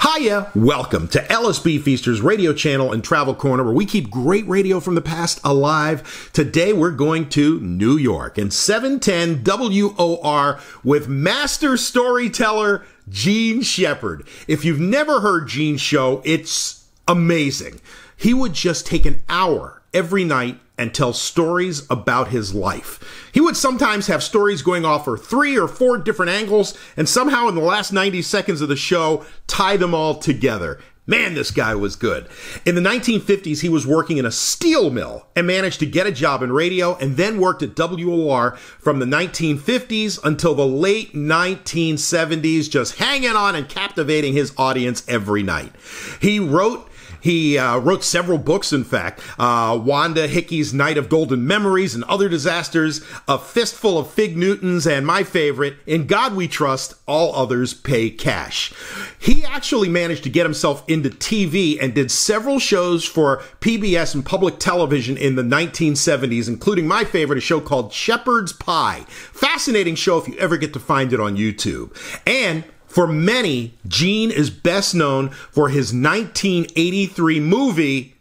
Hiya! Welcome to LSB Feaster's radio channel and travel corner, where we keep great radio from the past alive. Today we're going to New York and 710 WOR with master storyteller Gene Shepherd. If you've never heard Gene's show, it's amazing. He would just take an hour every night and tell stories about his life. He would sometimes have stories going off for 3 or 4 different angles, and somehow in the last 90 seconds of the show, tie them all together. Man, this guy was good. In the 1950s, he was working in a steel mill and managed to get a job in radio, and then worked at WOR from the 1950s until the late 1970s, just hanging on and captivating his audience every night. He wrote several books, in fact. Wanda Hickey's Night of Golden Memories and Other Disasters, A Fistful of Fig Newtons, and my favorite, In God We Trust, All Others Pay Cash. He actually managed to get himself into TV and did several shows for PBS and public television in the 1970s, including my favorite, a show called Shepherd's Pie. Fascinating show if you ever get to find it on YouTube. And for many, Gene is best known for his 1983 movie,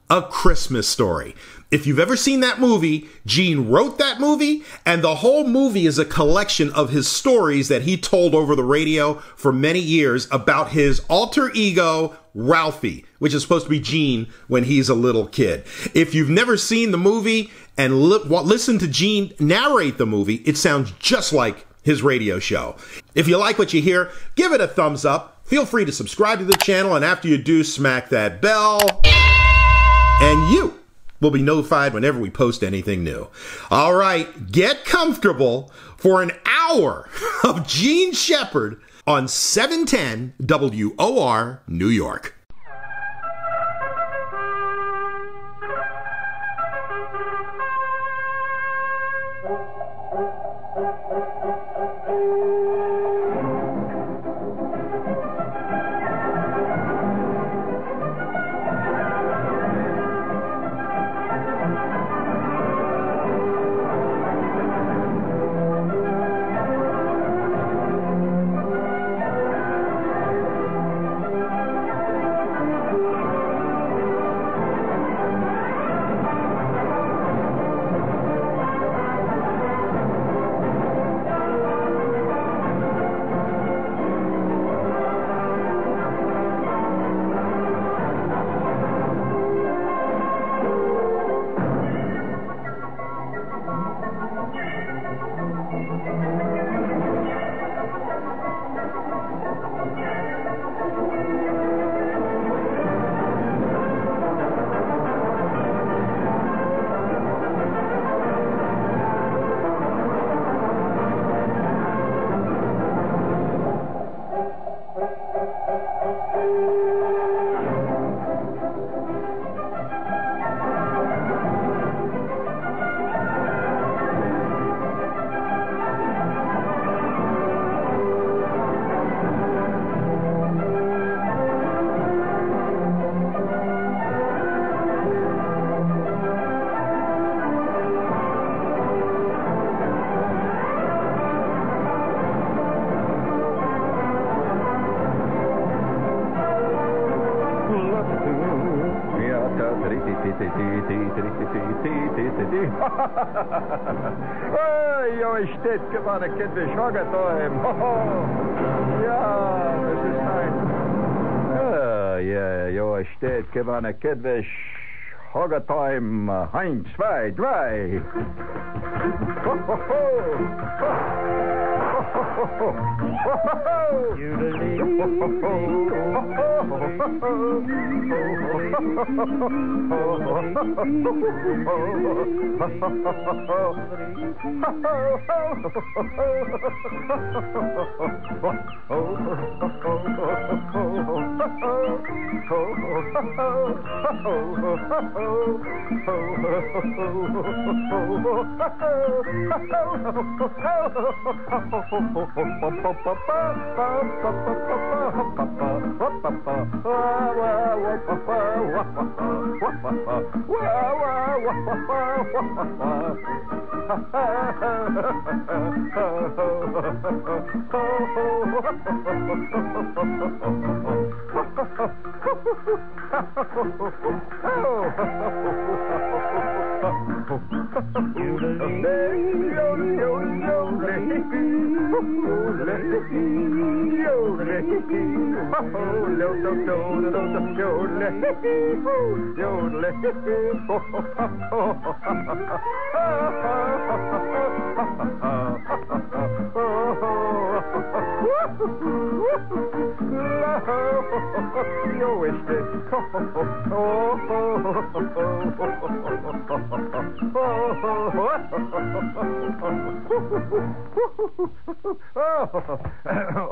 A Christmas Story. If you've ever seen that movie, Gene wrote that movie, and the whole movie is a collection of his stories that he told over the radio for many years about his alter ego, Ralphie, which is supposed to be Gene when he's a little kid. If you've never seen the movie and listen to Gene narrate the movie, it sounds just like his radio show. If you like what you hear, give it a thumbs up. Feel free to subscribe to the channel, and after you do, smack that bell, and you will be notified whenever we post anything new. All right, get comfortable for an hour of Gene Shepherd on 710 WOR New York. Jó estét kívánok, kedves hallgatóim! Ja, das ist ein... Jó estét kívánok, kedves hallgatóim! 1, 2, 3! You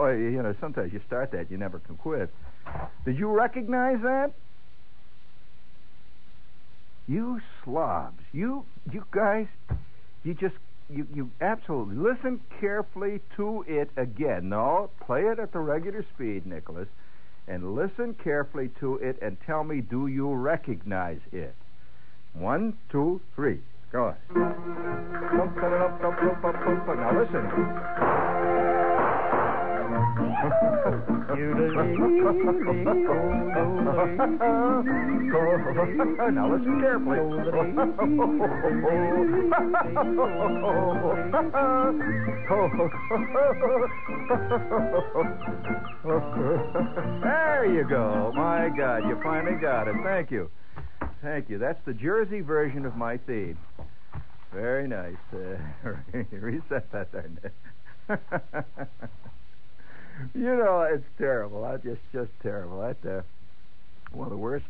Oh, you know, sometimes you start that, you never can quit. Did you recognize that? You slobs. You guys, you absolutely listen carefully to it again. No, play it at the regular speed, Nicholas, and listen carefully to it and tell me, do you recognize it? 1, 2, 3. Go on. Now listen. Now listen carefully. There you go. My God, you finally got it. Thank you. Thank you. That's the Jersey version of my theme. Very nice. Reset that there, Nick. You know, it's terrible. Just terrible. That one of the worst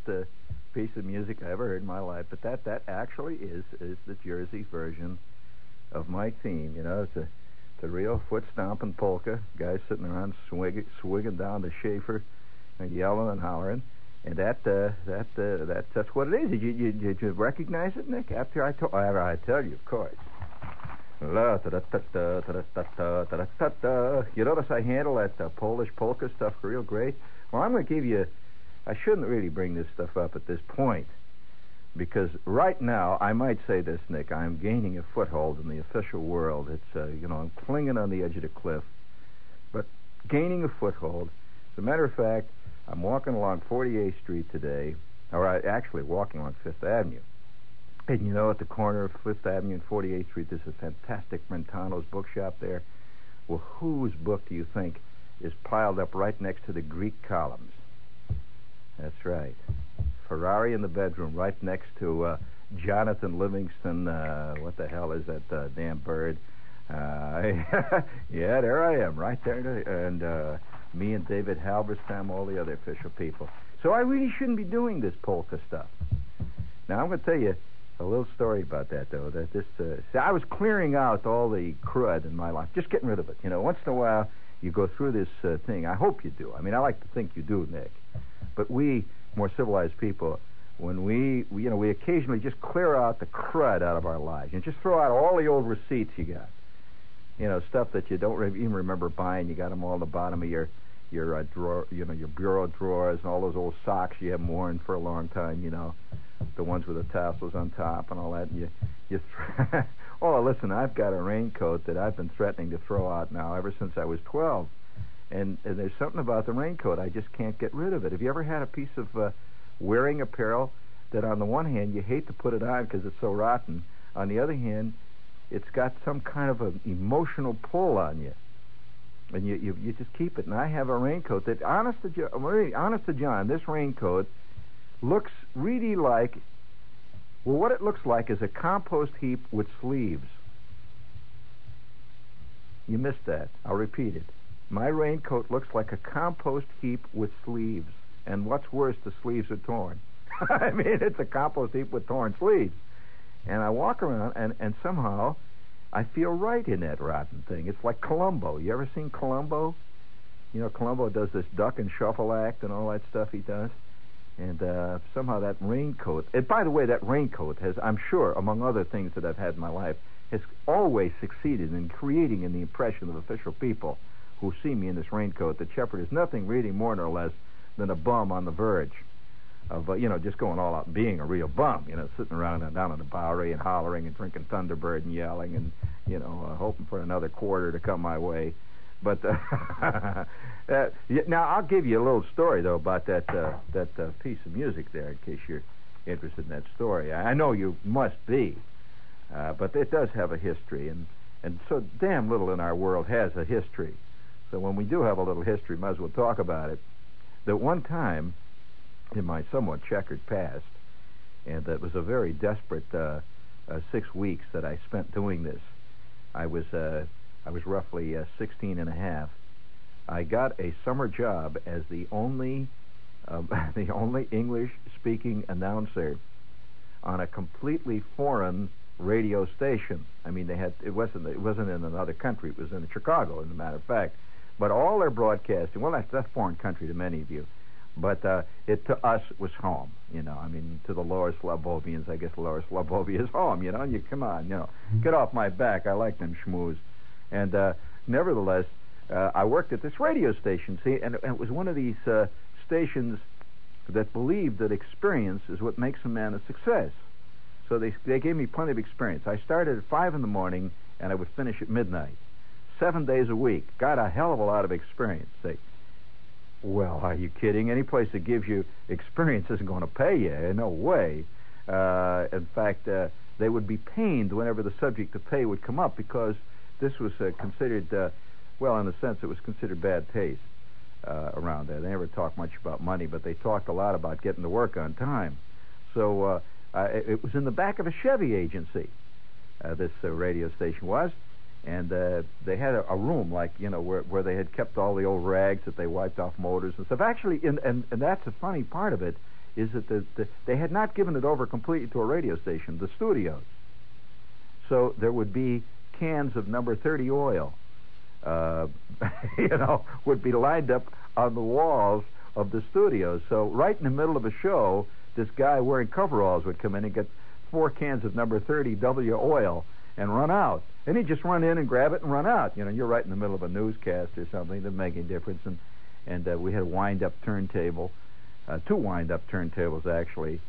piece of music I ever heard in my life. But that actually is the Jersey version of my theme. You know, it's a real foot stomping polka. Guys sitting around swigging down the Schaefer and yelling and hollering. And that's what it is. Did you recognize it, Nick? After I tell you, of course. You notice I handle that Polish polka stuff real great? Well, I'm going to give you... I shouldn't really bring this stuff up at this point, because right now, I might say this, Nick, I'm gaining a foothold in the official world. It's, I'm clinging on the edge of the cliff, but gaining a foothold. As a matter of fact, I'm walking along 48th Street today, or actually walking along 5th Avenue. And you know, at the corner of 5th Avenue and 48th Street, there's a fantastic Brentano's bookshop there. Well, whose book do you think is piled up right next to the Greek columns? That's right. Ferrari in the bedroom, right next to Jonathan Livingston. What the hell is that damn bird? Yeah, there I am, right there. And me and David Halberstam, all the other official people. So I really shouldn't be doing this polka stuff. Now, I'm going to tell you a little story about that, though. That I was clearing out all the crud in my life, just getting rid of it. You know, once in a while, you go through this thing. I hope you do. I mean, I like to think you do, Nick. But we, more civilized people, when we occasionally just clear out the crud out of our lives. You just throw out all the old receipts you got. You know, stuff that you don't even remember buying. You got them all at the bottom of your drawer, your bureau drawers, and all those old socks you haven't worn for a long time, the ones with the tassels on top and all that. And oh, listen, I've got a raincoat that I've been threatening to throw out now ever since I was 12. And there's something about the raincoat, I just can't get rid of it. Have you ever had a piece of wearing apparel that on the one hand you hate to put it on because it's so rotten, on the other hand it's got some kind of an emotional pull on you, and you just keep it? And I have a raincoat that, honest to John, this raincoat looks really like, well, what it looks like is a compost heap with sleeves. You missed that. I'll repeat it. My raincoat looks like a compost heap with sleeves. And what's worse, the sleeves are torn. I mean, it's a compost heap with torn sleeves. And I walk around, and somehow I feel right in that rotten thing. It's like Columbo. You ever seen Columbo? You know, Columbo does this duck and shuffle act and all that stuff he does. And somehow that raincoat... And by the way, that raincoat has, I'm sure, among other things that I've had in my life, has always succeeded in creating in the impression of official people who see me in this raincoat that Shepard is nothing really more nor less than a bum on the verge of, just going all out and being a real bum, sitting around down in the Bowery and hollering and drinking Thunderbird and yelling and, hoping for another quarter to come my way. But now I'll give you a little story, though, about that piece of music there, in case you're interested in that story. I know you must be, but it does have a history, and so damn little in our world has a history. So when we do have a little history, might as well talk about it. That one time, in my somewhat checkered past, and that was a very desperate 6 weeks that I spent doing this. I was roughly 16 and a half. I got a summer job as the only English-speaking announcer on a completely foreign radio station. I mean, it wasn't in another country. It was in Chicago, as a matter of fact. But all their broadcasting, well, that's a foreign country to many of you, but it to us was home. I mean, to the Lower Slavovians, I guess Lower Slavovia is home. And you come on, get off my back. I like them schmooze. And nevertheless, I worked at this radio station, and it was one of these stations that believed that experience is what makes a man a success. So they gave me plenty of experience. I started at 5 in the morning, and I would finish at midnight. 7 days a week. Got a hell of a lot of experience. Well, are you kidding? Any place that gives you experience isn't going to pay you. No way. In fact, they would be pained whenever the subject to pay would come up, because this was considered, in a sense, it was considered bad taste around there. They never talked much about money, but they talked a lot about getting to work on time. So it was in the back of a Chevy agency, this radio station was. And they had a room, where they had kept all the old rags that they wiped off motors and stuff. Actually, and that's the funny part of it, is that they had not given it over completely to a radio station, the studios. So there would be cans of number 30 oil, would be lined up on the walls of the studios. So right in the middle of a show, this guy wearing coveralls would come in and get 4 cans of number 30 W oil and run out. And he'd just run in and grab it and run out. You're right in the middle of a newscast or something. Didn't make any difference. And we had a wind-up turntable, 2 wind-up turntables, actually.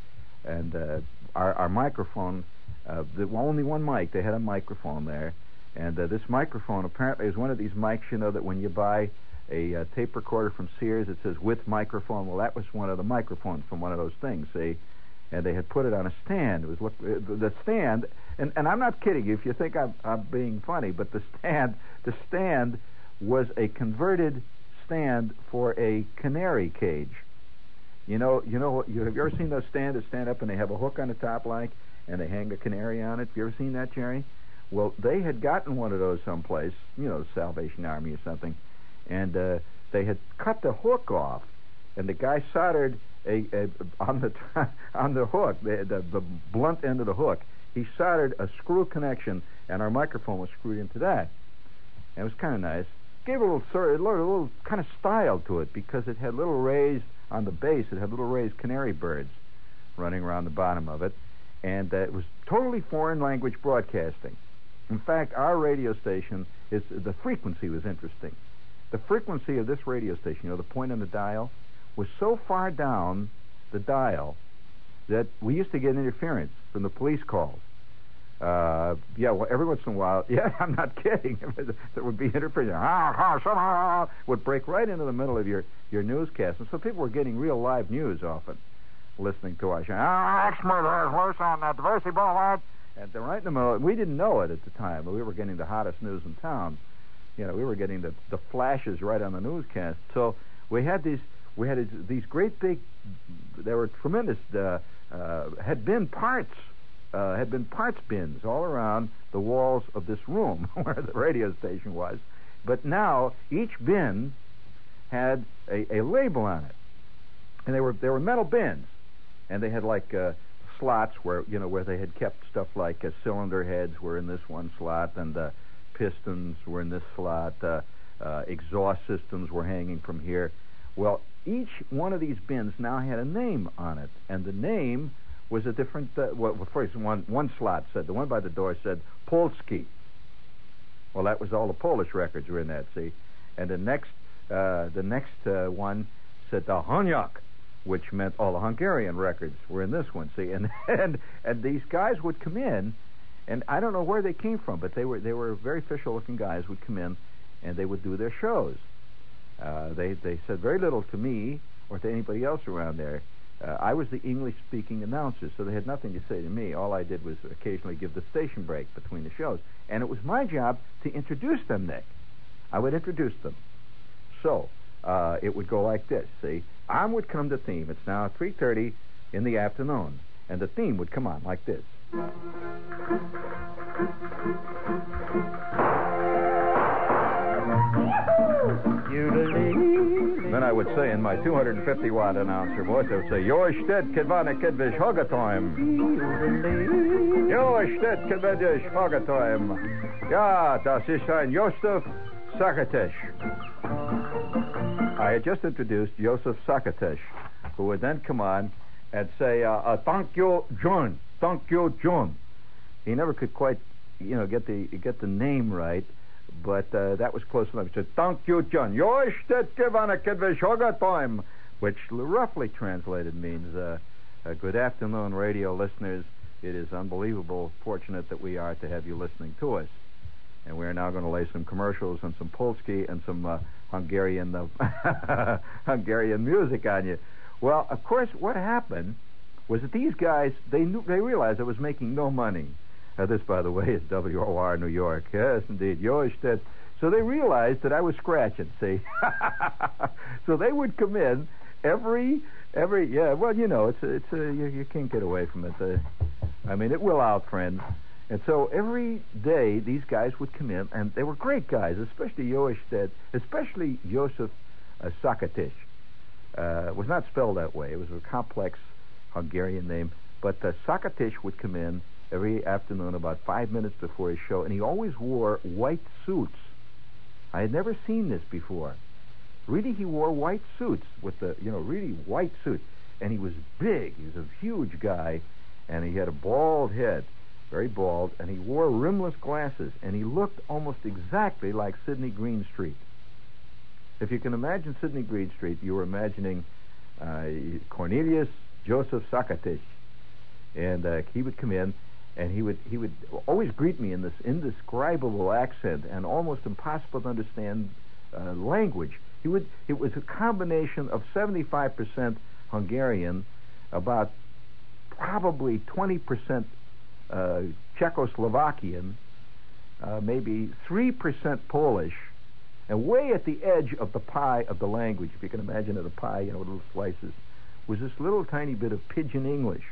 And our microphone, only one mic. They had a microphone there. And this microphone apparently is one of these mics, that when you buy a tape recorder from Sears, it says with microphone. Well, that was one of the microphones from one of those things, see? And they had put it on a stand. It was the stand, and I'm not kidding you if you think I'm being funny, but the stand was a converted stand for a canary cage. Have you ever seen those stands that stand up and they have a hook on the top, and they hang a canary on it? Have you ever seen that, Jerry? Well, they had gotten one of those someplace, the Salvation Army or something, and they had cut the hook off, and the guy soldered on the hook, the blunt end of the hook, he soldered a screw connection, and our microphone was screwed into that. And it was kind of nice. Gave a little kind of style to it, because it had little raised on the base. It had little raised canary birds running around the bottom of it, and it was totally foreign language broadcasting. In fact, our radio station the frequency was interesting. The frequency of this radio station, the point on the dial, was so far down the dial that we used to get interference from the police calls. Every once in a while, I'm not kidding, there would be interference. Would break right into the middle of your newscast. And so people were getting real live news often, listening to our show. Loose on Diversity Boulevard. And they're right in the middle. We didn't know it at the time, but we were getting the hottest news in town. We were getting the flashes right on the newscast. So we had these great big, they were tremendous, had been parts bins all around the walls of this room where the radio station was. But now each bin had a label on it. And they were metal bins. And they had slots where they had kept stuff like cylinder heads were in this one slot, and pistons were in this slot, exhaust systems were hanging from here. Well, each one of these bins now had a name on it, and the name was a different. First one slot said, the one by the door said Polski. Well, that was all the Polish records were in that. See, and the next one said the Honyak, which meant all the Hungarian records were in this one. See, and these guys would come in, and I don't know where they came from, but they were very official-looking guys. Would come in, and they would do their shows. They said very little to me or to anybody else around there. I was the English-speaking announcer, so they had nothing to say to me. All I did was occasionally give the station break between the shows. And it was my job to introduce them, Nick. I would introduce them. So, it would go like this, see? On would come the theme. It's now 3:30 in the afternoon. And the theme would come on like this. Then I would say in my 250-watt announcer voice, I would say, "Jo steht kedvane kedvish hogatoim. Jo steht kedvish hogatoim. Ja, das ist ein Josef Sakitis." I had just introduced Joseph Sakitis, who would then come on and say, "Thank you, John. Thank you, John." He never could quite, get the name right. But that was close enough. He said, "Thank you, John. Which roughly translated means, good afternoon, radio listeners. It is unbelievable fortunate that we are to have you listening to us. And we're now going to lay some commercials and some Polski and some Hungarian music on you." Well, of course, what happened was that these guys, they realized I was making no money. This, by the way, is WOR New York. Yes, indeed. So they realized that I was scratching, see? So they would come in every well, you can't get away from it. It will out, friends. And so every day these guys would come in, and they were great guys, especially Joseph Sakitis. It was not spelled that way. It was a complex Hungarian name. But Sakitis would come in every afternoon about 5 minutes before his show, and he always wore white suits. I had never seen this before. Really, he wore white suits with the, really white suit. And he was big. He was a huge guy, and he had a bald head, very bald, and he wore rimless glasses, and he looked almost exactly like Sidney Greenstreet. If you can imagine Sidney Greenstreet, you were imagining Cornelius Joseph Sakitis. And he would come in, and he would always greet me in this indescribable accent and almost impossible to understand language. It was a combination of 75% Hungarian, about probably 20% Czechoslovakian, maybe 3% Polish, and way at the edge of the pie of the language, if you can imagine it, a pie, with little slices, was this little tiny bit of pidgin English.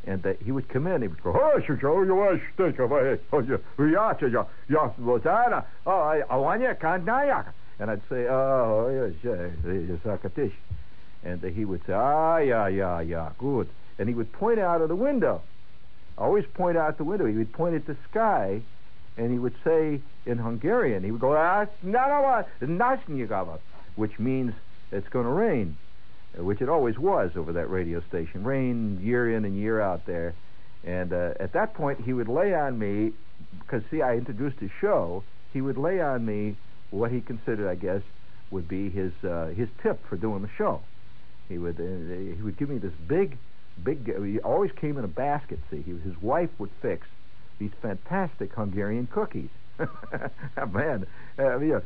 And he would come in, he would go, and I'd say, and he would say, yeah, good. And he would point out of the window. Always point out the window. He would point at the sky, and he would say in Hungarian, he would go, which means it's going to rain. Which it always was over that radio station. Rain year in and year out there. And at that point, he would lay on me, because, see, I introduced his show, he would lay on me what he considered, I guess, would be his tip for doing the show. He would give me this big, he always came in a basket, see. His wife would fix these fantastic Hungarian cookies. Man,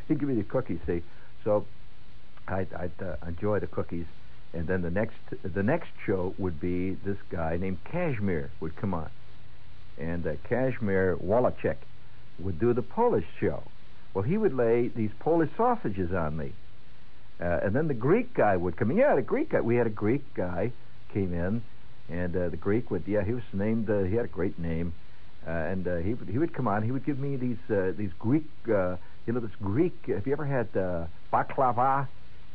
he'd give me the cookies, see. So I'd enjoy the cookies. And then the next show would be this guy named Kazimierz would come on. And Kazimierz Wallachek would do the Polish show. Well, he would lay these Polish sausages on me. And then the Greek guy would come in. Yeah, the Greek guy. We had a Greek guy came in, and the Greek would, he was named, he had a great name. And he would come on. He would give me these Greek, this Greek, have you ever had baklava?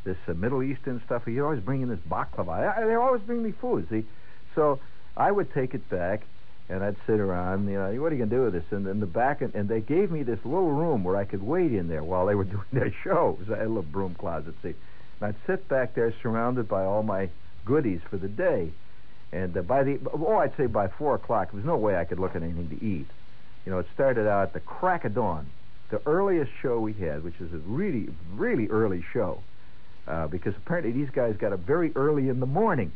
This Middle Eastern stuff. He'd always bring in this baklava. They always bring me food, see? So I would take it back, and I'd sit around, what are you going to do with this? And in the back, and they gave me this little room where I could wait in there while they were doing their show. It was a little broom closet, see? And I'd sit back there surrounded by all my goodies for the day. And I'd say by 4 o'clock, there was no way I could look at anything to eat. You know, it started out at the crack of dawn. The earliest show we had, which is a really, really early show, because apparently these guys got up very early in the morning.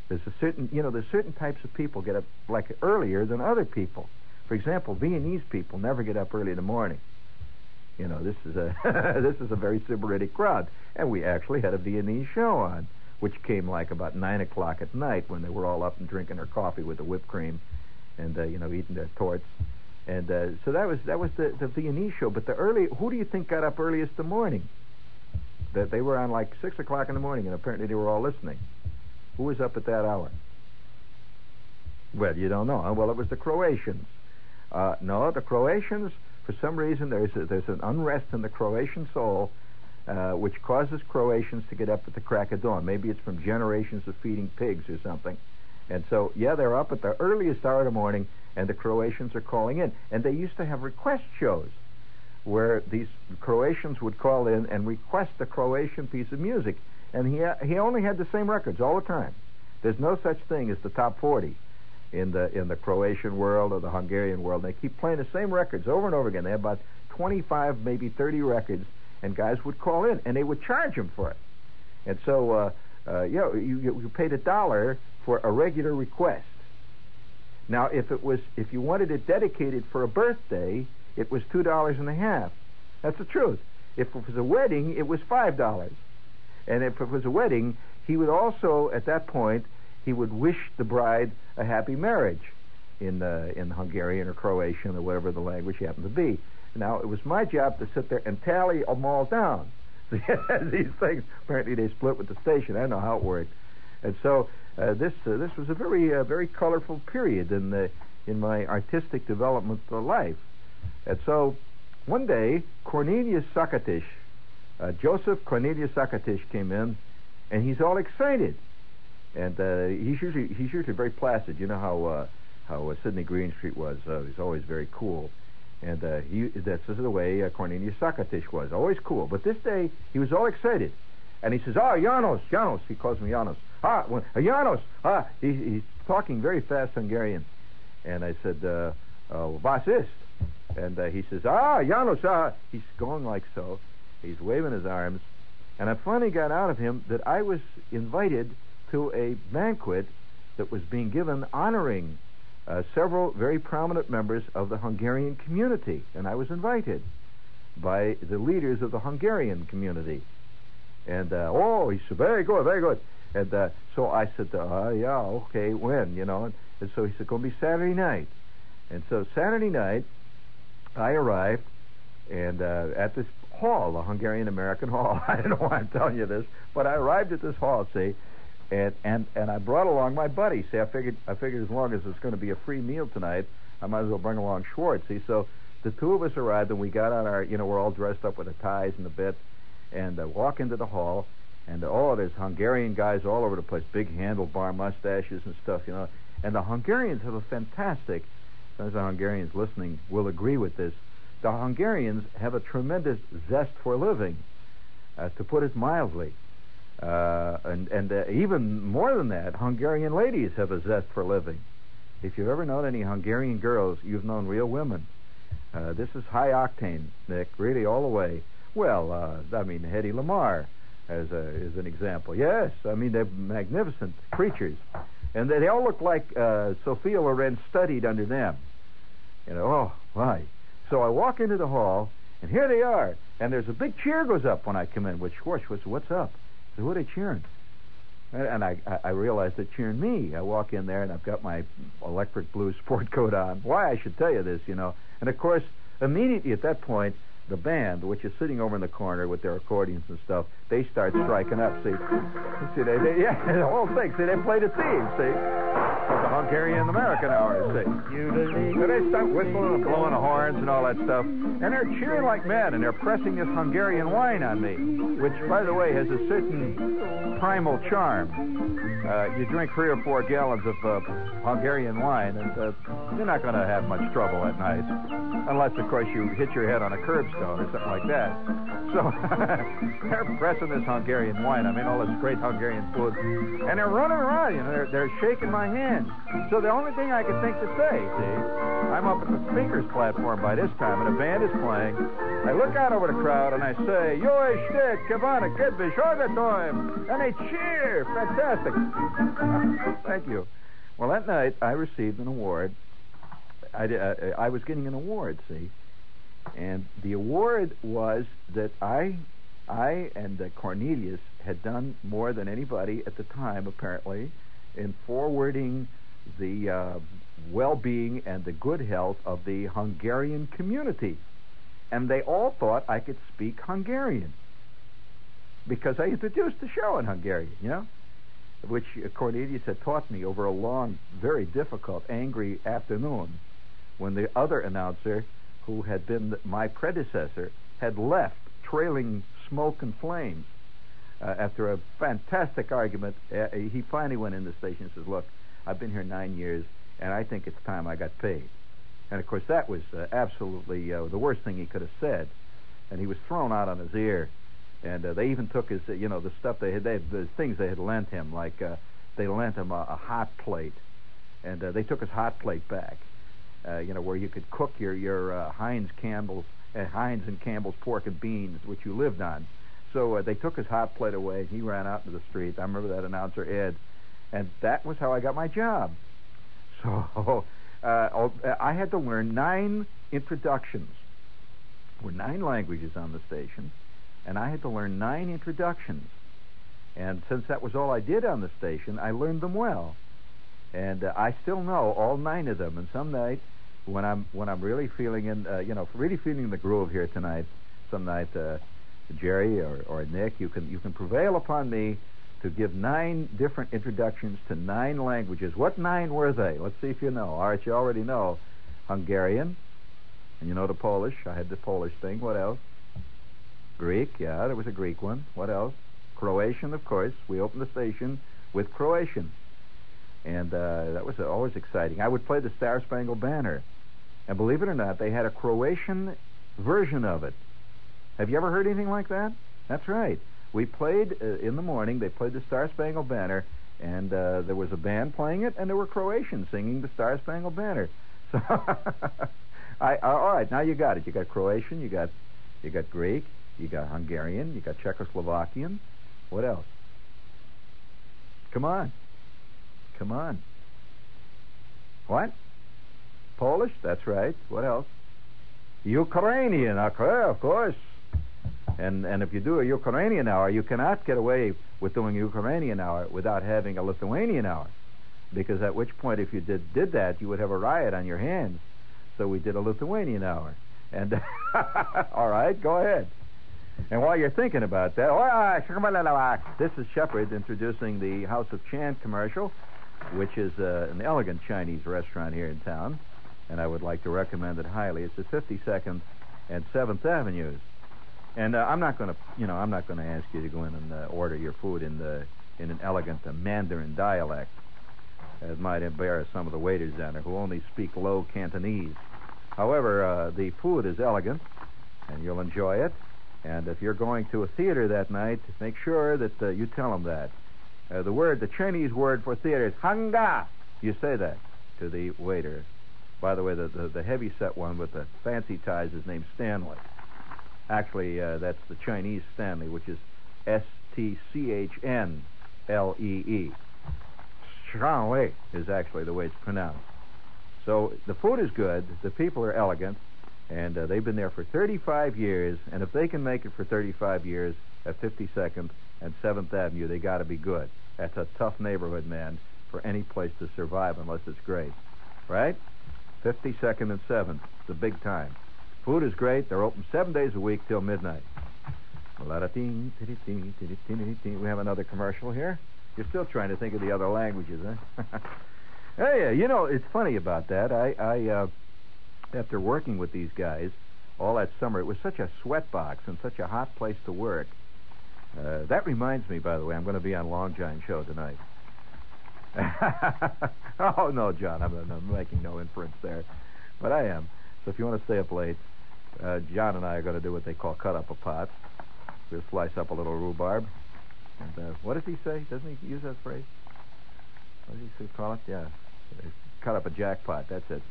There's certain types of people get up like earlier than other people. For example, Viennese people never get up early in the morning. You know, this is a very sybaritic crowd. And we actually had a Viennese show on, which came like about 9 o'clock at night when they were all up and drinking their coffee with the whipped cream and, eating their torts. And so that was the Viennese show. But who do you think got up earliest in the morning? That they were on like 6 o'clock in the morning, and apparently they were all listening. Who was up at that hour? Well, you don't know. Well, it was the Croatians. No, the Croatians, for some reason, there's an unrest in the Croatian soul, which causes Croatians to get up at the crack of dawn. Maybe it's from generations of feeding pigs or something. And so, yeah, they're up at the earliest hour of the morning, and the Croatians are calling in. And they used to have request shows where these Croatians would call in and request a Croatian piece of music. And he only had the same records all the time. There's no such thing as the top 40 in the Croatian world or the Hungarian world. They keep playing the same records over and over again. They have about 25, maybe 30 records, and guys would call in, and they would charge them for it. And so, you paid $1 for a regular request. Now, if you wanted it dedicated for a birthday, it was $2.50. That's the truth. If it was a wedding, it was $5. And if it was a wedding, he would also, at that point, he would wish the bride a happy marriage in Hungarian or Croatian or whatever the language happened to be. Now, it was my job to sit there and tally them all down. These things, apparently they split with the station. I don't know how it worked. And so this was a very colorful period in my artistic development life. And so one day, Joseph Cornelius Sakatish came in, and he's all excited. And he's usually very placid. You know how Sidney Greenstreet was. He's always very cool. And that's the way Cornelius Sakatish was, always cool. But this day, he was all excited. And he says, Janos, he calls me Janos. Janos, he's talking very fast Hungarian. And I said, was ist? And he says, Janos, he's going like so. He's waving his arms. And I finally got out of him that I was invited to a banquet that was being given honoring several very prominent members of the Hungarian community. And I was invited by the leaders of the Hungarian community. And, he said, very good, very good. And so I said, yeah, okay, when, And so he said, going to be Saturday night. And so Saturday night, I arrived, and at this hall, the Hungarian-American Hall. I don't know why I'm telling you this, but I arrived at this hall, see, and I brought along my buddy. See, I figured as long as it's going to be a free meal tonight, I might as well bring along Schwartz. See, so the two of us arrived, and we got on our, we're all dressed up with the ties and the bit, and walk into the hall, and there's Hungarian guys all over the place, big handlebar mustaches and stuff, And the Hungarians have a fantastic, those Hungarians listening will agree with this, the Hungarians have a tremendous zest for living, to put it mildly. And even more than that, Hungarian ladies have a zest for living. If you've ever known any Hungarian girls, you've known real women. This is high octane, Nick, really all the way. Well, Hedy Lamarr as an example. Yes, they're magnificent creatures. And they all look like Sophia Loren studied under them. Oh, my. So I walk into the hall, and here they are. And there's a big cheer goes up when I come in. With Schwartz, what's up? I said, who are they cheering? And I realized they're cheering me. I walk in there, and I've got my electric blue sport coat on. Why, I should tell you this, And, of course, immediately at that point, the band, which is sitting over in the corner with their accordions and stuff, they start striking up, see? The whole thing. See, they play the theme, see? of the Hungarian-American hour, see. So they start whistling and blowing the horns and all that stuff. And they're cheering like mad, and they're pressing this Hungarian wine on me, which, by the way, has a certain primal charm. You drink 3 or 4 gallons of Hungarian wine, and you're not going to have much trouble at night. Unless, of course, you hit your head on a curbstone or something like that. So they're pressing this Hungarian wine. I mean, all this great Hungarian food. And they're running around, you know, they're shaking my hand. So the only thing I could think to say, see, I'm up at the speakers platform by this time, and a band is playing. I look out over the crowd, and I say, Joi Shtek, Kavana, Kedbish, Orgatoim. And they cheer. Fantastic. Thank you. Well, that night, I received an award. I was getting an award, see. And the award was that I and Cornelius had done more than anybody at the time, apparently, in forwarding the well-being and the good health of the Hungarian community. And they all thought I could speak Hungarian because I introduced the show in Hungarian, you know, which Cornelius had taught me over a long, very difficult, angry afternoon when the other announcer, who had been my predecessor, had left, trailing smoke and flames. After a fantastic argument, he finally went in the station and says, look, I've been here 9 years, and I think it's time I got paid. And, of course, that was absolutely the worst thing he could have said. And he was thrown out on his ear. And they even took his, you know, the stuff the things they had lent him, like they lent him a hot plate. And they took his hot plate back, you know, where you could cook your Heinz and Campbell's pork and beans, which you lived on. So they took his hot plate away, and he ran out into the street. I remember that announcer, Ed. And that was how I got my job. So I had to learn 9 introductions. There were 9 languages on the station, and I had to learn 9 introductions. And since that was all I did on the station, I learned them well. And I still know all 9 of them. And some night, when I'm really feeling really feeling the groove here tonight, some night, Jerry or Nick, you can prevail upon me to give 9 different introductions to 9 languages. What 9 were they? Let's see if you know. All right, you already know Hungarian, and you know the Polish. I had the Polish thing. What else? Greek, yeah, there was a Greek one. What else? Croatian, of course. We opened the station with Croatian. And that was always exciting. I would play the Star Spangled Banner. And believe it or not, they had a Croatian version of it. Have you ever heard anything like that? That's right. We played in the morning. They played the Star Spangled Banner, and there was a band playing it, and there were Croatians singing the Star Spangled Banner. So, all right, now you got it. You got Croatian, you got Greek, you got Hungarian, you got Czechoslovakian. What else? Come on. What? Polish? That's right. What else? Ukrainian, okay, of course. And if you do a Ukrainian hour, you cannot get away with doing a Ukrainian hour without having a Lithuanian hour. Because at which point, if you did that, you would have a riot on your hands. So we did a Lithuanian hour. And all right, go ahead. And while you're thinking about that, this is Shepard introducing the House of Chant commercial, which is an elegant Chinese restaurant here in town, and I would like to recommend it highly. It's at 52nd and 7th Avenues. And I'm not going to ask you to go in and order your food in an elegant Mandarin dialect. It might embarrass some of the waiters down there who only speak low Cantonese. However, the food is elegant, and you'll enjoy it. And if you're going to a theater that night, make sure that you tell them that. The Chinese word for theater is hanga. You say that to the waiter. By the way, the heavy-set one with the fancy ties is named Stanley. Actually, that's the Chinese Stanley, which is Stchnlee. Stanley is actually the way it's pronounced. So the food is good, the people are elegant, and they've been there for 35 years, and if they can make it for 35 years at 52nd and 7th Avenue, they got to be good. That's a tough neighborhood, man, for any place to survive unless it's great. Right? 52nd and 7th, it's a big time. Food is great. They're open 7 days a week till midnight. We have another commercial here. You're still trying to think of the other languages, huh? Hey, it's funny about that. I after working with these guys all that summer, it was such a sweatbox and such a hot place to work. That reminds me, by the way, I'm going to be on Long John's show tonight. Oh, no, John, I'm making no inference there. But I am. So if you want to stay up late, John and I are going to do what they call cut up a pot. We'll slice up a little rhubarb. And what does he say? Doesn't he use that phrase? What does he call it? Yeah. Cut up a jackpot. That's it.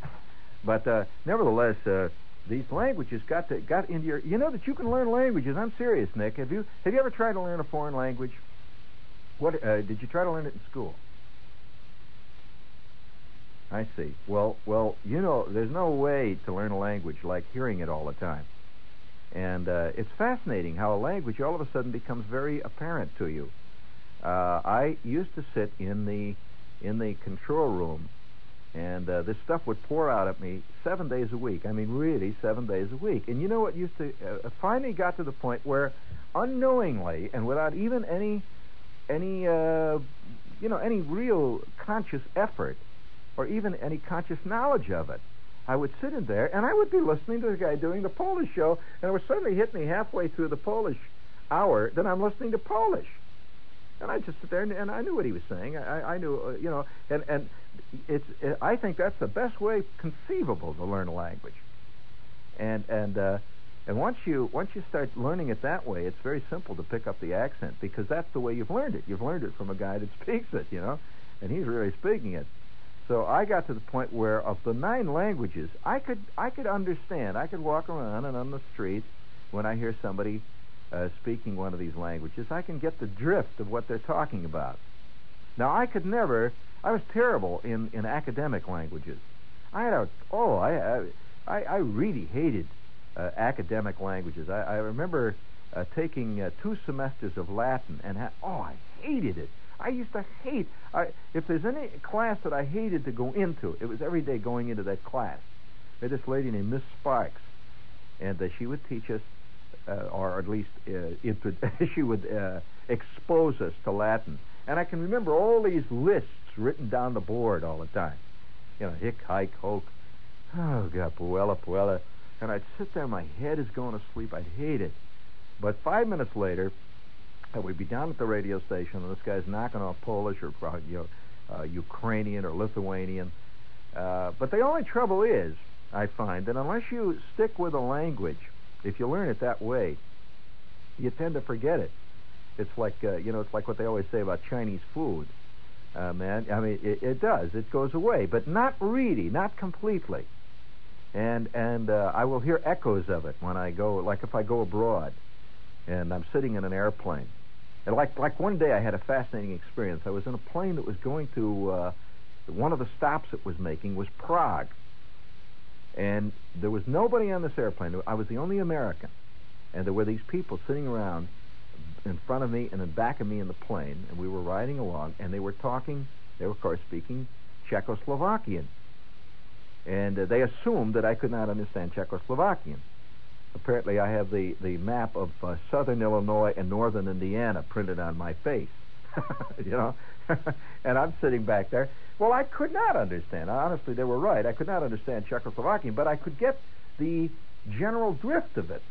But nevertheless, these languages got into your... You know that you can learn languages. I'm serious, Nick. Have you ever tried to learn a foreign language? What did you try to learn it in school? I see. Well, there's no way to learn a language like hearing it all the time. And it's fascinating how a language all of a sudden becomes very apparent to you. I used to sit in the control room, and this stuff would pour out at me 7 days a week. I mean, really, 7 days a week. And you know what used to... finally got to the point where, unknowingly, and without even any real conscious effort, or even any conscious knowledge of it, I would sit in there, and I would be listening to the guy doing the Polish show, and it would suddenly hit me halfway through the Polish hour that I'm listening to Polish. And I just sit there, and I knew what he was saying. I knew, and I think that's the best way conceivable to learn a language. And once you start learning it that way, it's very simple to pick up the accent, because that's the way you've learned it. You've learned it from a guy that speaks it, and he's really speaking it. So I got to the point where, of the 9 languages, I could understand. I could walk around and on the street when I hear somebody speaking one of these languages, I can get the drift of what they're talking about. Now, I was terrible in academic languages. I really hated academic languages. I remember taking 2 semesters of Latin, and I hated it. I used to hate... if there's any class that I hated to go into, it was every day going into that class. We had this lady named Miss Sparks, and she would teach us, or at least she would expose us to Latin. And I can remember all these lists written down the board all the time. Hic, hike, hoc, oh, God, puella, puella. And I'd sit there, my head is going to sleep. I'd hate it. But 5 minutes later, we'd be down at the radio station, and this guy's knocking off Polish or Ukrainian or Lithuanian. But the only trouble is, I find, that unless you stick with a language, if you learn it that way, you tend to forget it. It's like it's like what they always say about Chinese food, man. I mean, it does. It goes away, but not really, not completely. And I will hear echoes of it when I go, like if I go abroad, and I'm sitting in an airplane. And like one day I had a fascinating experience. I was in a plane that was going to, one of the stops it was making was Prague. And there was nobody on this airplane. I was the only American. And there were these people sitting around in front of me and in back of me in the plane, and we were riding along, and they were talking, they were, of course, speaking Czechoslovakian. And they assumed that I could not understand Czechoslovakian. Apparently, I have the map of southern Illinois and northern Indiana printed on my face, and I'm sitting back there. Well, I could not understand. Honestly, they were right. I could not understand Czechoslovakian, but I could get the general drift of it,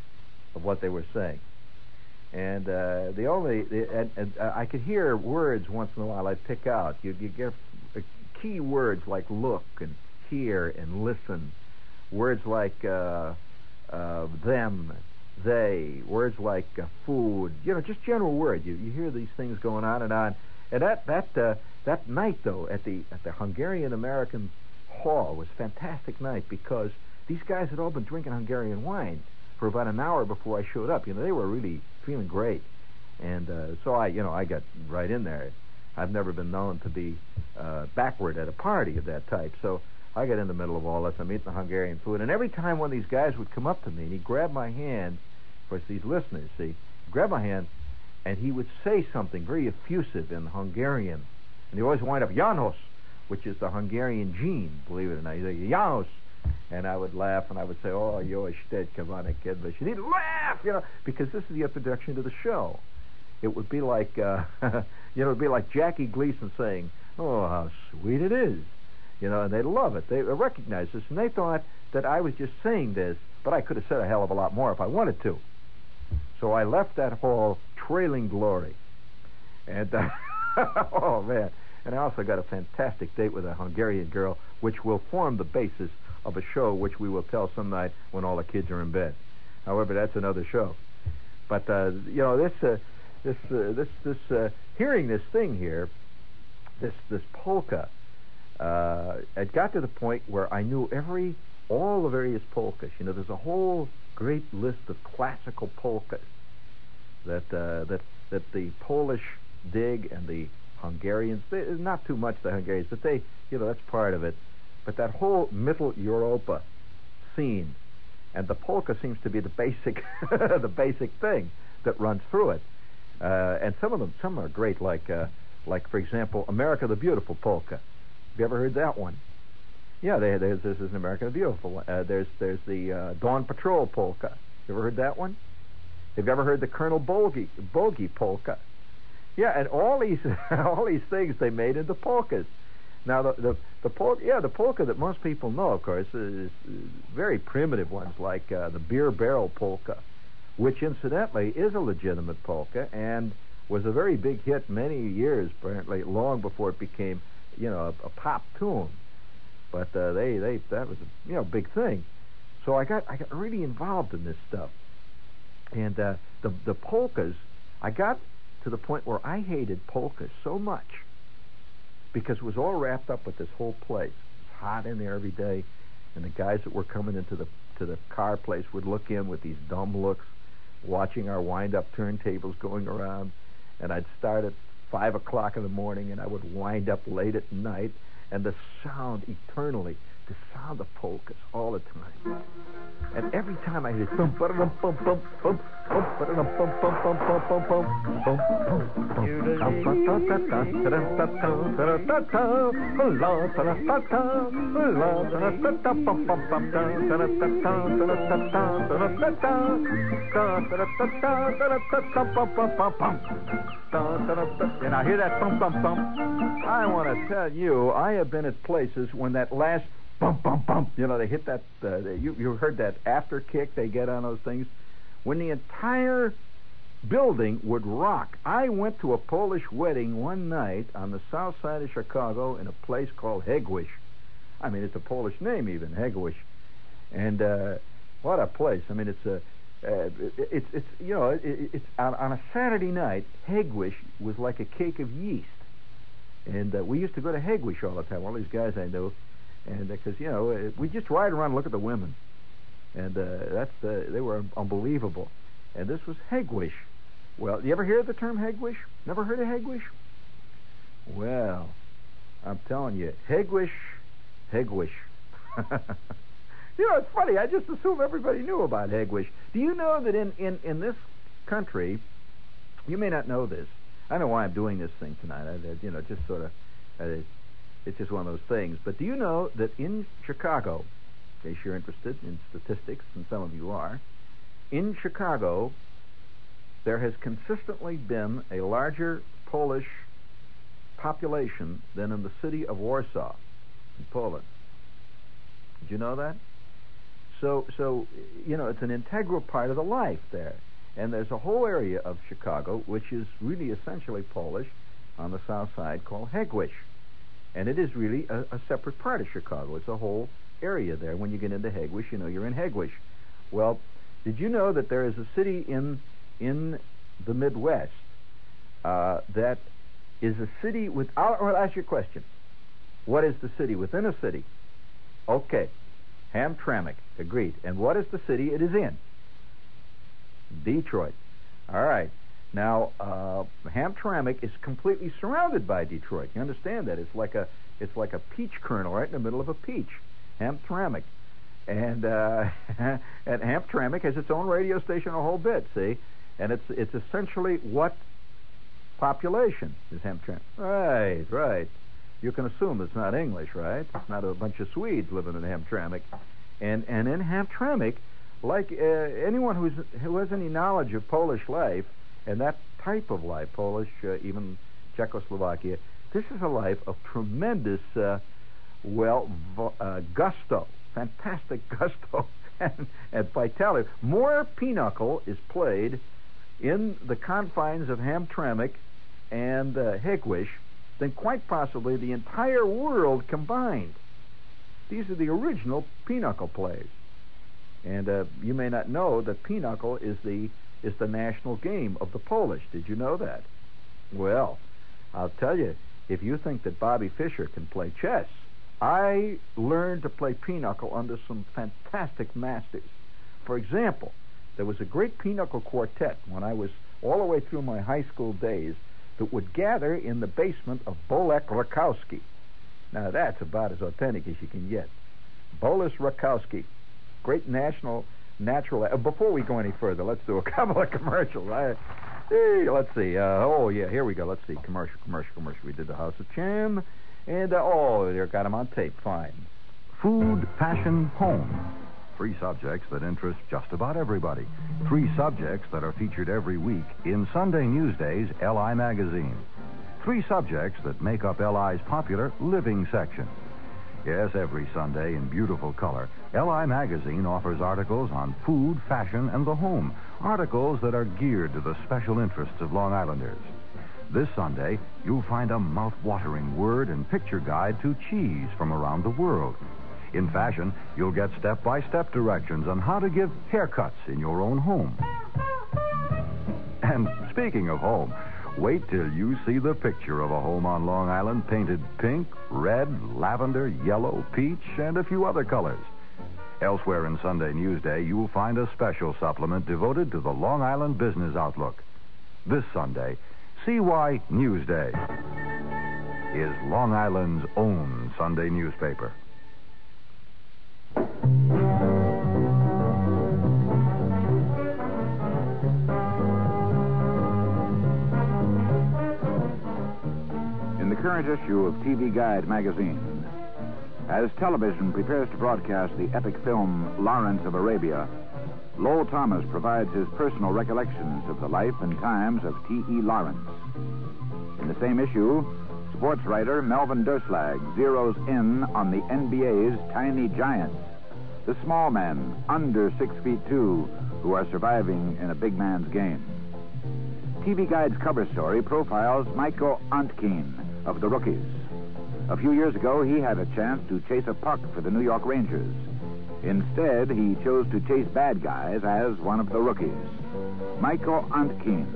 of what they were saying. And I could hear words once in a while I'd pick out. You get key words like look and hear and listen. Words like them, they, words like food, just general words. You hear these things going on. And that night, though, at the Hungarian American Hall was a fantastic night, because these guys had all been drinking Hungarian wine for about an hour before I showed up. They were really feeling great, and so I got right in there. I've never been known to be backward at a party of that type, so I got in the middle of all this. I'm eating the Hungarian food, and every time one of these guys would come up to me and he'd grab my hand, of course these listeners, grab my hand, and he would say something very effusive in Hungarian, and he always wind up Janos, which is the Hungarian gene, believe it or not. He'd say Janos, and I would laugh, and I would say, oh, yo, shtet, kavana, kedvish, and he'd laugh, because this is the introduction to the show. It would be like, it would be like Jackie Gleason saying, oh, how sweet it is. and they love it. They recognize this, and they thought that I was just saying this, but I could have said a hell of a lot more if I wanted to. So I left that hall trailing glory. And, oh, man. And I also got a fantastic date with a Hungarian girl, which will form the basis of a show which we will tell some night when all the kids are in bed. However, that's another show. But, hearing this thing here, this polka, it got to the point where I knew all the various polkas. There's a whole great list of classical polkas that the Polish dig and the Hungarians, not too much the Hungarians, but they, that's part of it. But that whole Middle Europa scene, and the polka seems to be the basic, the basic thing that runs through it. And some are great, like for example, America the Beautiful polka. Have you ever heard that one? Yeah, this is an America the Beautiful. There's the Dawn Patrol polka. You ever heard that one? Have you ever heard the Colonel Bogey polka? Yeah, and all these things they made into polkas. Now the polka that most people know, of course, is very primitive ones like the Beer Barrel polka, which incidentally is a legitimate polka and was a very big hit many years, apparently long before it became a pop tune. But that was a big thing. So I got really involved in this stuff, and the polkas, I got to the point where I hated polkas so much because it was all wrapped up with this whole place. It was hot in there every day, and the guys that were coming into the car place would look in with these dumb looks, watching our wind-up turntables going around, and I'd start at 5 o'clock in the morning, and I would wind up late at night, and the sound eternally, the sound of polkas all the time. And every time I hear bum ba dum bum bum bum bum ba dum bum bum bum bum bum bum bum and I hear that bum bum bum. I want to tell you, I have been at places when that last bump, bump, bump. They hit that, you heard that after kick they get on those things? When the entire building would rock. I went to a Polish wedding one night on the south side of Chicago in a place called Hegwish. I mean, it's a Polish name even, Hegwish. And what a place. I mean, it's on a Saturday night, Hegwish was like a cake of yeast. And we used to go to Hegwish all the time, all these guys I knew. And because we just ride around and look at the women, and they were unbelievable. And this was Hegwish. Well, you ever hear the term Hegwish? Never heard of Hegwish? Well, I'm telling you, Hegwish. It's funny. I just assume everybody knew about Hegwish. Do you know that in this country, you may not know this. I know why I'm doing this thing tonight. Just sort of. It's just one of those things. But do you know that in Chicago, in case you're interested in statistics, and some of you are, in Chicago, there has consistently been a larger Polish population than in the city of Warsaw, in Poland. Did you know that? So it's an integral part of the life there. And there's a whole area of Chicago which is really essentially Polish on the south side called Hegwish. And it is really a separate part of Chicago. It's a whole area there. When you get into Hegwish, you're in Hegwish. Well, did you know that there is a city in the Midwest that is a city without... I'll ask you a question. What is the city within a city? Okay. Hamtramck. Agreed. And what is the city it is in? Detroit. All right. Now, Hamtramck is completely surrounded by Detroit. You understand that? It's like a peach kernel right in the middle of a peach. Hamtramck. And Hamtramck has its own radio station a whole bit, see? And it's essentially what population is Hamtramck? Right. You can assume it's not English, right? It's not a bunch of Swedes living in Hamtramck. And in Hamtramck, like anyone who has any knowledge of Polish life, and that type of life, Polish, even Czechoslovakia, this is a life of tremendous Well, gusto, fantastic gusto, and vitality. More pinochle is played in the confines of Hamtramck and Hegwish than quite possibly the entire world combined. These are the original pinochle plays. And you may not know that pinochle is the national game of the Polish. Did you know that? Well, I'll tell you, if you think that Bobby Fischer can play chess, I learned to play pinochle under some fantastic masters. For example, there was a great pinochle quartet when I was all the way through my high school days that would gather in the basement of Bolek Rakowski. Now, that's about as authentic as you can get. Boris Rakowski, great natural... before we go any further, let's do a couple of commercials. Let's see. Here we go. Let's see. Commercial. We did the House of Chem. And, they got them on tape. Fine. Food, fashion, home. 3 subjects that interest just about everybody. 3 subjects that are featured every week in Sunday Newsday's LI magazine. 3 subjects that make up LI's popular living section. Yes, every Sunday in beautiful color, LI magazine offers articles on food, fashion, and the home. Articles that are geared to the special interests of Long Islanders. This Sunday, you'll find a mouth-watering word and picture guide to cheese from around the world. In fashion, you'll get step-by-step directions on how to give haircuts in your own home. And speaking of home, wait till you see the picture of a home on Long Island painted pink, red, lavender, yellow, peach, and a few other colors. Elsewhere in Sunday Newsday, you'll find a special supplement devoted to the Long Island business outlook. This Sunday, see why Newsday is Long Island's own Sunday newspaper. In the current issue of TV Guide magazine, as television prepares to broadcast the epic film Lawrence of Arabia, Lowell Thomas provides his personal recollections of the life and times of T.E. Lawrence. In the same issue, sports writer Melvin Durslag zeroes in on the NBA's tiny giants, the small men under 6'2", who are surviving in a big man's game. TV Guide's cover story profiles Michael Ontkean of the Rookies. A few years ago, he had a chance to chase a puck for the New York Rangers. Instead, he chose to chase bad guys as one of the Rookies. Michael Ontkean,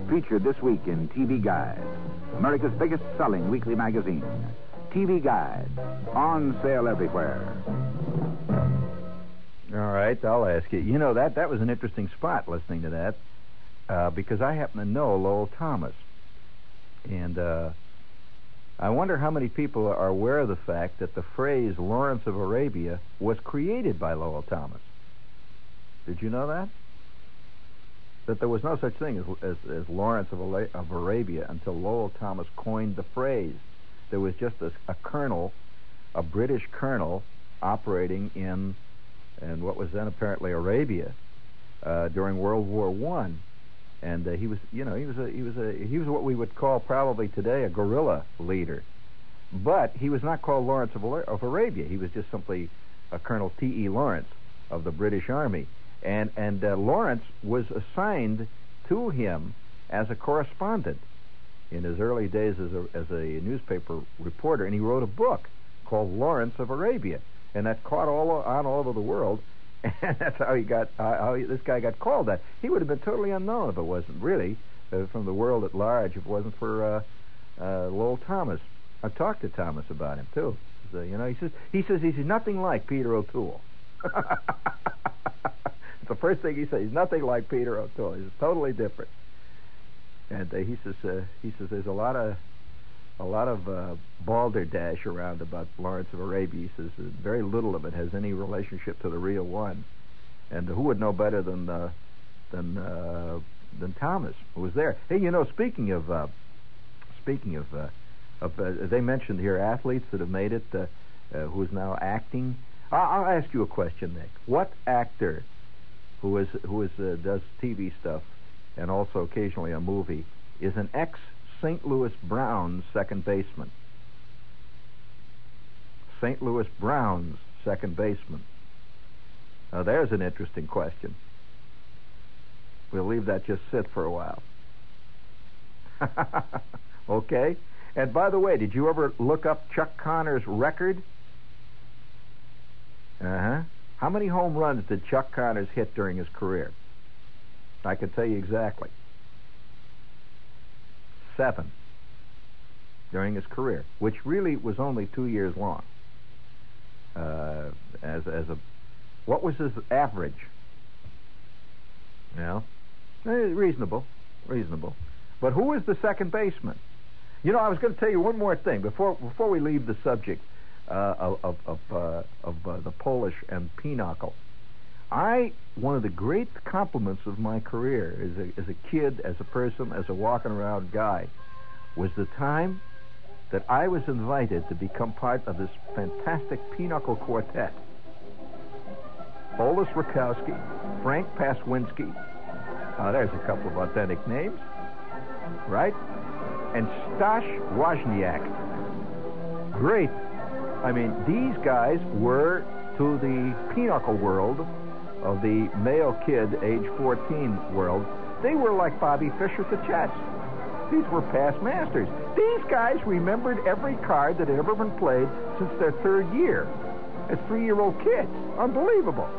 featured this week in TV Guide, America's biggest selling weekly magazine. TV Guide, on sale everywhere. All right, I'll ask you. You know, that was an interesting spot listening to that, because I happen to know Lowell Thomas. And I wonder how many people are aware of the fact that the phrase Lawrence of Arabia was created by Lowell Thomas. Did you know that? That there was no such thing as Lawrence of Arabia until Lowell Thomas coined the phrase. There was just a colonel, a British colonel, operating in what was then apparently Arabia during World War I. And he was what we would call probably today a guerrilla leader. But he was not called Lawrence of Arabia. He was just simply a Colonel T.E. Lawrence of the British Army. And Lawrence was assigned to him as a correspondent in his early days as a newspaper reporter. And he wrote a book called Lawrence of Arabia. And that caught all over the world. And that's how this guy got called that. He would have been totally unknown if it wasn't really from the world at large. If it wasn't for Lowell Thomas. I talked to Thomas about him too. So, he says he's nothing like Peter O'Toole. The first thing he says, he's nothing like Peter O'Toole. He's totally different. And he says there's a lot of balderdash around about Lawrence of Arabia. He says very little of it has any relationship to the real one. And who would know better than Thomas, who was there? Hey, speaking of they mentioned here athletes that have made it, who is now acting. I'll ask you a question, Nick. What actor who does TV stuff and also occasionally a movie is an ex-St. Louis Browns second baseman? St. Louis Browns second baseman? Now, there's an interesting question. We'll leave that just sit for a while. Okay? And by the way, did you ever look up Chuck Connor's record? Uh-huh. How many home runs did Chuck Connors hit during his career? I can tell you exactly. 7 during his career, which really was only 2 years long. What was his average? Reasonable. But who was the second baseman? You know, I was going to tell you one more thing before we leave the subject of the Polish and pinochle. One of the great compliments of my career as a kid, as a person, as a walking around guy, was the time that I was invited to become part of this fantastic pinochle quartet. Olis Rakowski, Frank Paswinski. There's a couple of authentic names, right? And Stash Wozniak. Great. I mean, these guys were to the pinochle world of the male kid, age 14 world. They were like Bobby Fischer to chess. These were past masters. These guys remembered every card that had ever been played since their 3rd year. As 3-year-old kids. Unbelievable.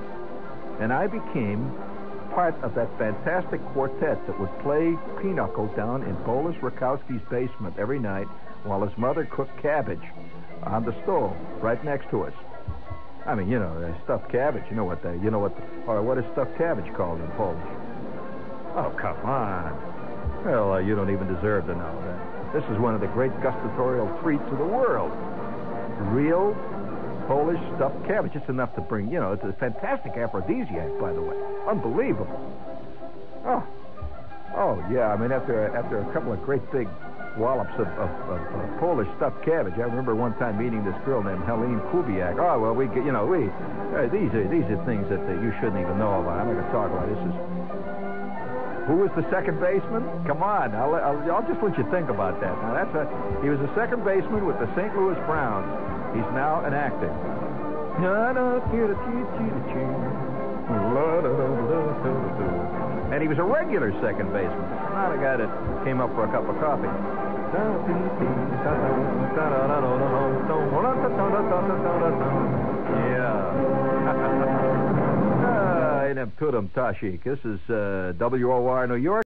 And I became part of that fantastic quartet that would play pinochle down in Boris Rakowski's basement every night while his mother cooked cabbage on the stove right next to us. I mean, stuffed cabbage. What is stuffed cabbage called in Polish? Oh, come on. Well, you don't even deserve to know that. This is one of the great gustatorial treats of the world. Real Polish stuffed cabbage. It's enough to bring, it's a fantastic aphrodisiac, by the way. Unbelievable. Oh, yeah. I mean, after a couple of great big wallops of Polish stuffed cabbage, I remember one time meeting this girl named Helene Kubiak. Oh, well, these are things that you shouldn't even know about. I'm not going to talk about this. Who was the second baseman? Come on, I'll just let you think about that. Now, he was a second baseman with the St. Louis Browns. He's now an actor. And he was a regular second baseman, not a guy that came up for a cup of coffee. Yeah. This is WOR New York.